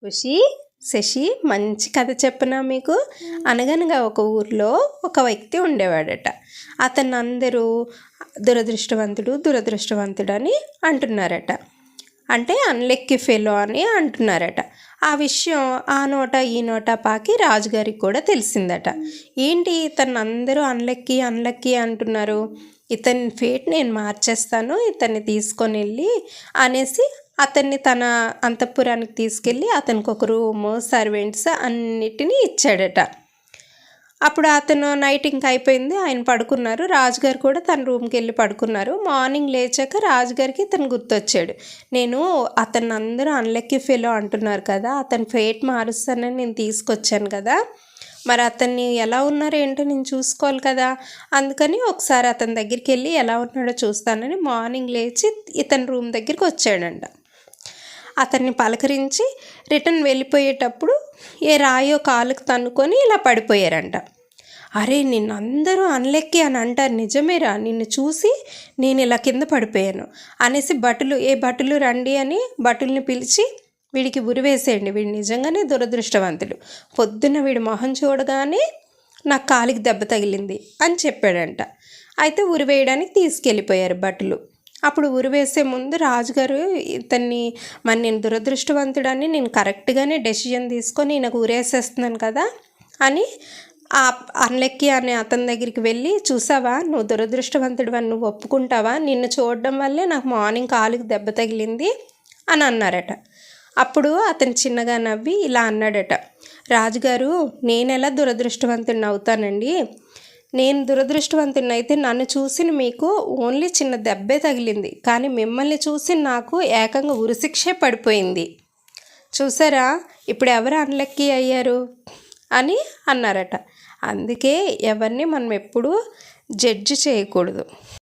ఖుషి శశి మంచి కథ చెప్పనా మీకు. అనగనగా ఒక ఊర్లో ఒక వ్యక్తి ఉండేవాడట. అతన్ని అందరూ దురదృష్టవంతుడు దురదృష్టవంతుడు అని అంటున్నారట. అంటే అన్లక్కీ ఫెలో అని అంటున్నారట. ఆ విషయం ఆ నోట ఈ నోట పాకి రాజుగారికి కూడా తెలిసిందట. ఏంటి ఇతన్ని అందరూ అన్లక్కీ అన్లక్కీ అంటున్నారు, ఇతని ఫేట్ నేను మార్చేస్తాను, ఇతన్ని తీసుకొని వెళ్ళి అనేసి అతన్ని తన అంతఃపురానికి తీసుకెళ్ళి అతనికి ఒక రూము సర్వెంట్స్ అన్నిటినీ ఇచ్చాడట. అప్పుడు అతను నైట్ ఇంక అయిపోయింది, ఆయన పడుకున్నారు. రాజుగారు కూడా తన రూమ్కి వెళ్ళి పడుకున్నారు. మార్నింగ్ లేచాక రాజుగారికి ఇతను గుర్తొచ్చాడు. నేను అతన్ని అందరూ అన్లక్కీ ఫెలో అంటున్నారు కదా, అతని ఫేట్ మారుస్తానని నేను తీసుకొచ్చాను కదా, మరి అతన్ని ఎలా ఉన్నారో ఏంటో నేను చూసుకోవాలి కదా, అందుకని ఒకసారి అతని దగ్గరికి వెళ్ళి ఎలా ఉన్నాడో చూస్తానని మార్నింగ్ లేచి ఇతని రూమ్ దగ్గరికి వచ్చాడంట. అతన్ని పలకరించి రిటర్న్ వెళ్ళిపోయేటప్పుడు ఏ రాయో కాలుకు తన్నుకొని ఇలా పడిపోయారంట. అరే నిన్ను అందరూ అన్లక్కీ అని అంటారు, నిజమేరా, నిన్ను చూసి నేను ఇలా కింద పడిపోయాను అనేసి భటులు రండి అని భటుల్ని పిలిచి వీడికి ఉరివేసేయండి, వీడు నిజంగానే దురదృష్టవంతుడు, పొద్దున్న వీడి మొహం చూడగానే నాకు కాలికి దెబ్బ తగిలింది అని చెప్పాడంట. అయితే ఉరివేయడానికి తీసుకెళ్ళిపోయారు భటులు. అప్పుడు ఉరివేసే ముందు రాజుగారు ఇతన్ని మరి నేను దురదృష్టవంతుడని నేను కరెక్ట్గానే డెసిజన్ తీసుకొని ఈయనకు ఉరేసేస్తున్నాను కదా అని ఆ అన్లక్కీ అనే అతని దగ్గరికి వెళ్ళి, చూసావా నువ్వు దురదృష్టవంతుడు అని నువ్వు ఒప్పుకుంటావా, నిన్ను చూడడం వల్లే నాకు మార్నింగ్ కాలుకి దెబ్బ తగిలింది అని అన్నారట. అప్పుడు అతను చిన్నగా నవ్వి ఇలా అన్నాడట, రాజుగారు నేను ఎలా దురదృష్టవంతుడిని అవుతానండి, నేను దురదృష్టవంతుని అయితే నన్ను చూసి మీకు ఓన్లీ చిన్న దెబ్బే తగిలింది, కానీ మిమ్మల్ని చూసి నాకు ఏకంగా ఉరిశిక్షే పడిపోయింది, చూసారా ఇప్పుడు ఎవరు అన్లక్కీ అయ్యారు అని అన్నారట. అందుకే ఎవరిని మనం ఎప్పుడూ జడ్జి చేయకూడదు.